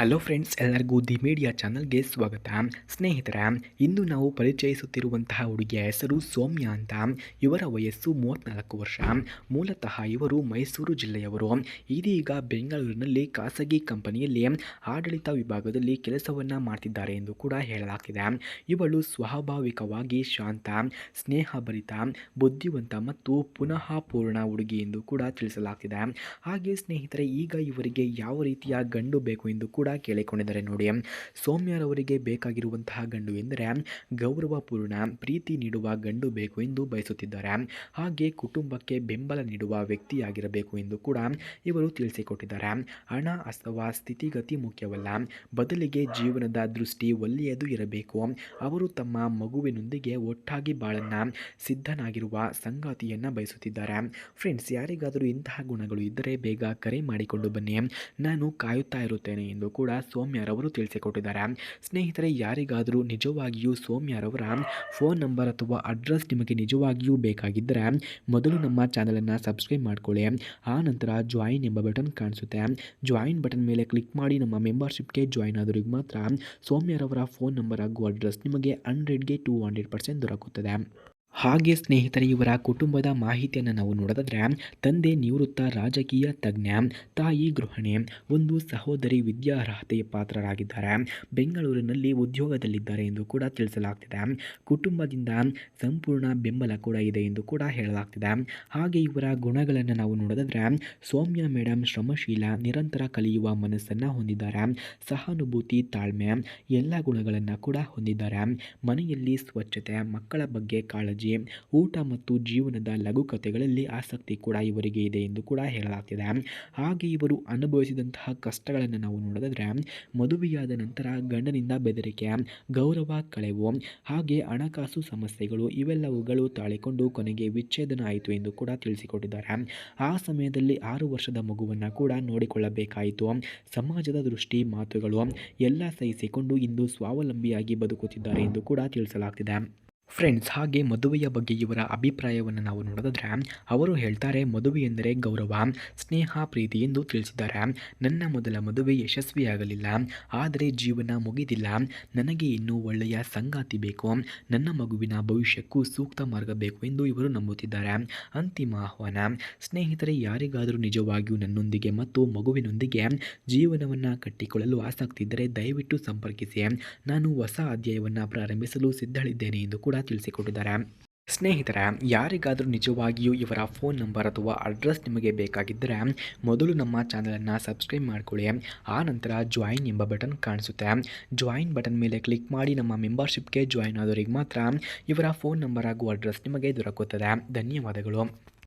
Hello friends, ಎಲ್ಲರಿಗೂ the media ಚಾನಲ್ಗೆ ಸ್ವಾಗತ. ಸ್ನೇಹಿತರೆ, ಇಂದು ನಾವು ಪರಿಚಯಿಸುತ್ತಿರುವಂತಹ ಹುಡುಗಿಯ ಹೆಸರು ಸೌಮ್ಯ ಅಂತ. ಇವರ ವಯಸ್ಸು 34 ವರ್ಷ. ಮೂಲತಃ ಇವರು ಮೈಸೂರು ಜಿಲ್ಲೆಯವರು. ಇದೀಗ ಬೆಂಗಳೂರಿನಲ್ಲಿ ಖಾಸಗಿ ಕಂಪನಿಯಲ್ಲಿ ಆಡಳಿತ ವಿಭಾಗದಲ್ಲಿ ಕೆಲಸವನ್ನು ಮಾಡ್ತಿದ್ದಾರೆ ಎಂದು ಕೂಡ ಹೇಳಲಾಗ್ತಿದೆ. ಇವಳು ಸ್ವಾಭಾವಿಕವಾಗಿ ಶಾಂತ, ಸ್ನೇಹಭರಿತ, ಬುದ್ಧಿವಂತ ಮತ್ತು ಪುನಃ ಪೂರ್ಣ ಹುಡುಗಿ ಎಂದು ಕೂಡ ತಿಳಿಸಲಾಗ್ತಿದೆ. ಹಾಗೆ ಸ್ನೇಹಿತರೆ, ಈಗ ಇವರಿಗೆ ಯಾವ ರೀತಿಯ ಗಂಡು ಬೇಕು ಎಂದು ಕೂಡ ಕೇಳಿಕೊಂಡಿದ್ದಾರೆ. ನೋಡಿ, ಸೌಮ್ಯರವರಿಗೆ ಬೇಕಾಗಿರುವಂತಹ ಗಂಡು ಎಂದರೆ ಗೌರವಪೂರ್ಣ, ಪ್ರೀತಿ ನೀಡುವ ಗಂಡು ಬೇಕು ಎಂದು ಬಯಸುತ್ತಿದ್ದಾರೆ. ಹಾಗೆ ಕುಟುಂಬಕ್ಕೆ ಬೆಂಬಲ ನೀಡುವ ವ್ಯಕ್ತಿಯಾಗಿರಬೇಕು ಎಂದು ಕೂಡ ಇವರು ತಿಳಿಸಿಕೊಟ್ಟಿದ್ದಾರೆ. ಹಣ ಅಥವಾ ಸ್ಥಿತಿಗತಿ ಮುಖ್ಯವಲ್ಲ, ಬದಲಿಗೆ ಜೀವನದ ದೃಷ್ಟಿ ಒಳ್ಳೆಯದು ಇರಬೇಕು. ಅವರು ತಮ್ಮ ಮಗುವಿನೊಂದಿಗೆ ಒಟ್ಟಾಗಿ ಬಾಳನ್ನ ಸಿದ್ಧನಾಗಿರುವ ಸಂಗಾತಿಯನ್ನು ಬಯಸುತ್ತಿದ್ದಾರೆ. ಫ್ರೆಂಡ್ಸ್, ಯಾರಿಗಾದರೂ ಇಂತಹ ಗುಣಗಳು ಇದ್ದರೆ ಬೇಗ ಕರೆ ಮಾಡಿಕೊಂಡು ಬನ್ನಿ, ನಾನು ಕಾಯುತ್ತಾ ಇರುತ್ತೇನೆ ಎಂದು ಕೂಡ ಸೌಮ್ಯರವರು ತಿಳಿಸಿಕೊಟ್ಟಿದ್ದಾರೆ. ಸ್ನೇಹಿತರೆ, ಯಾರಿಗಾದರೂ ನಿಜವಾಗಿಯೂ ಸೌಮ್ಯರವರ ಫೋನ್ ನಂಬರ್ ಅಥವಾ ಅಡ್ರೆಸ್ ನಿಮಗೆ ನಿಜವಾಗಿಯೂ ಬೇಕಾಗಿದ್ದರೆ ಮೊದಲು ನಮ್ಮ ಚಾನಲನ್ನು ಸಬ್ಸ್ಕ್ರೈಬ್ ಮಾಡ್ಕೊಳ್ಳಿ. ಆ ನಂತರ ಜಾಯಿನ್ ಎಂಬ ಬಟನ್ ಕಾಣಿಸುತ್ತೆ. ಜಾಯಿನ್ ಬಟನ್ ಮೇಲೆ ಕ್ಲಿಕ್ ಮಾಡಿ ನಮ್ಮ ಮೆಂಬರ್ಶಿಪ್ಗೆ ಜಾಯಿನ್ ಆದವರಿಗೆ ಮಾತ್ರ ಸೌಮ್ಯರವರ ಫೋನ್ ನಂಬರ್ ಹಾಗೂ ಅಡ್ರೆಸ್ ನಿಮಗೆ 100ಗೆ 200% ದೊರಕುತ್ತದೆ. ಹಾಗೆ ಸ್ನೇಹಿತರೆ, ಇವರ ಕುಟುಂಬದ ಮಾಹಿತಿಯನ್ನು ನಾವು ನೋಡೋದಾದರೆ ತಂದೆ ನಿವೃತ್ತ ರಾಜಕೀಯ ತಜ್ಞ, ತಾಯಿ ಗೃಹಿಣಿ, ಒಂದು ಸಹೋದರಿ ವಿದ್ಯಾರ್ಹತೆಯ ಪಾತ್ರರಾಗಿದ್ದಾರೆ. ಬೆಂಗಳೂರಿನಲ್ಲಿ ಉದ್ಯೋಗದಲ್ಲಿದ್ದಾರೆ ಎಂದು ಕೂಡ ತಿಳಿಸಲಾಗ್ತಿದೆ. ಕುಟುಂಬದಿಂದ ಸಂಪೂರ್ಣ ಬೆಂಬಲ ಕೂಡ ಇದೆ ಎಂದು ಕೂಡ ಹೇಳಲಾಗ್ತಿದೆ. ಹಾಗೆ ಇವರ ಗುಣಗಳನ್ನು ನಾವು ನೋಡೋದಾದರೆ ಸೌಮ್ಯ ಮೇಡಮ್ ಶ್ರಮಶೀಲ, ನಿರಂತರ ಕಲಿಯುವ ಮನಸ್ಸನ್ನು ಹೊಂದಿದ್ದಾರೆ. ಸಹಾನುಭೂತಿ, ತಾಳ್ಮೆ ಎಲ್ಲ ಗುಣಗಳನ್ನು ಕೂಡ ಹೊಂದಿದ್ದಾರೆ. ಮನೆಯಲ್ಲಿ ಸ್ವಚ್ಛತೆ, ಮಕ್ಕಳ ಬಗ್ಗೆ ಕಾಳಜಿ, ಊಟ ಮತ್ತು ಜೀವನದ ಲಘುಕತೆಗಳಲ್ಲಿ ಆಸಕ್ತಿ ಕೂಡ ಇವರಿಗೆ ಇದೆ ಎಂದು ಕೂಡ ಹೇಳಲಾಗ್ತಿದೆ. ಹಾಗೆ ಇವರು ಅನುಭವಿಸಿದಂತಹ ಕಷ್ಟಗಳನ್ನು ನಾವು ನೋಡೋದಾದರೆ ಮದುವೆಯಾದ ನಂತರ ಗಂಡನಿಂದ ಬೆದರಿಕೆ, ಗೌರವ ಕಳೆವು, ಹಾಗೆ ಹಣಕಾಸು ಸಮಸ್ಯೆಗಳು ಇವೆಲ್ಲವುಗಳು ತಾಳಿಕೊಂಡು ಕೊನೆಗೆ ವಿಚ್ಛೇದನ ಆಯಿತು ಎಂದು ಕೂಡ ತಿಳಿಸಿಕೊಟ್ಟಿದ್ದಾರೆ. ಆ ಸಮಯದಲ್ಲಿ 6 ವರ್ಷದ ಮಗುವನ್ನು ಕೂಡ ನೋಡಿಕೊಳ್ಳಬೇಕಾಯಿತು. ಸಮಾಜದ ದೃಷ್ಟಿ, ಮಾತುಗಳು ಎಲ್ಲ ಸಹಿಸಿಕೊಂಡು ಇಂದು ಸ್ವಾವಲಂಬಿಯಾಗಿ ಬದುಕುತ್ತಿದ್ದಾರೆ ಎಂದು ಕೂಡ ತಿಳಿಸಲಾಗ್ತಿದೆ. ಫ್ರೆಂಡ್ಸ್, ಹಾಗೆ ಮದುವೆಯ ಬಗ್ಗೆ ಇವರ ಅಭಿಪ್ರಾಯವನ್ನು ನಾವು ನೋಡೋದಾದರೆ ಅವರು ಹೇಳ್ತಾರೆ, ಮದುವೆ ಎಂದರೆ ಗೌರವ, ಸ್ನೇಹ, ಪ್ರೀತಿ ಎಂದು ತಿಳಿಸಿದ್ದಾರೆ. ನನ್ನ ಮೊದಲ ಮದುವೆ ಯಶಸ್ವಿಯಾಗಲಿಲ್ಲ, ಆದರೆ ಜೀವನ ಮುಗಿದಿಲ್ಲ. ನನಗೆ ಇನ್ನೂ ಒಳ್ಳೆಯ ಸಂಗಾತಿ ಬೇಕು. ನನ್ನ ಮಗುವಿನ ಭವಿಷ್ಯಕ್ಕೂ ಸೂಕ್ತ ಮಾರ್ಗ ಬೇಕು ಎಂದು ಇವರು ನಂಬುತ್ತಿದ್ದಾರೆ. ಅಂತಿಮ ಆಹ್ವಾನ. ಸ್ನೇಹಿತರೆ, ಯಾರಿಗಾದರೂ ನಿಜವಾಗಿಯೂ ನನ್ನೊಂದಿಗೆ ಮತ್ತು ಮಗುವಿನೊಂದಿಗೆ ಜೀವನವನ್ನು ಕಟ್ಟಿಕೊಳ್ಳಲು ಆಸಕ್ತಿ ಇದ್ದರೆ ದಯವಿಟ್ಟು ಸಂಪರ್ಕಿಸಿ. ನಾನು ಹೊಸ ಅಧ್ಯಾಯವನ್ನು ಪ್ರಾರಂಭಿಸಲು ಸಿದ್ಧಳಿದ್ದೇನೆ ಎಂದು ಕೂಡ ತಿಳಿಸಿಕೊಟ್ಟಿದ್ದಾರೆ. ಸ್ನೇಹಿತರೆ, ಯಾರಿಗಾದರೂ ನಿಜವಾಗಿಯೂ ಇವರ ಫೋನ್ ನಂಬರ್ ಅಥವಾ ಅಡ್ರೆಸ್ ನಿಮಗೆ ಬೇಕಾಗಿದ್ದರೆ ಮೊದಲು ನಮ್ಮ ಚಾನಲನ್ನು ಸಬ್ಸ್ಕ್ರೈಬ್ ಮಾಡ್ಕೊಳ್ಳಿ. ಆ ನಂತರ ಜಾಯಿನ್ ಎಂಬ ಬಟನ್ ಕಾಣಿಸುತ್ತೆ. ಜಾಯಿನ್ ಬಟನ್ ಮೇಲೆ ಕ್ಲಿಕ್ ಮಾಡಿ ನಮ್ಮ ಮೆಂಬರ್ಶಿಪ್ಗೆ ಜಾಯಿನ್ ಆದವರಿಗೆ ಮಾತ್ರ ಇವರ ಫೋನ್ ನಂಬರ್ ಹಾಗೂ ಅಡ್ರೆಸ್ ನಿಮಗೆ ದೊರಕುತ್ತದೆ. ಧನ್ಯವಾದಗಳು.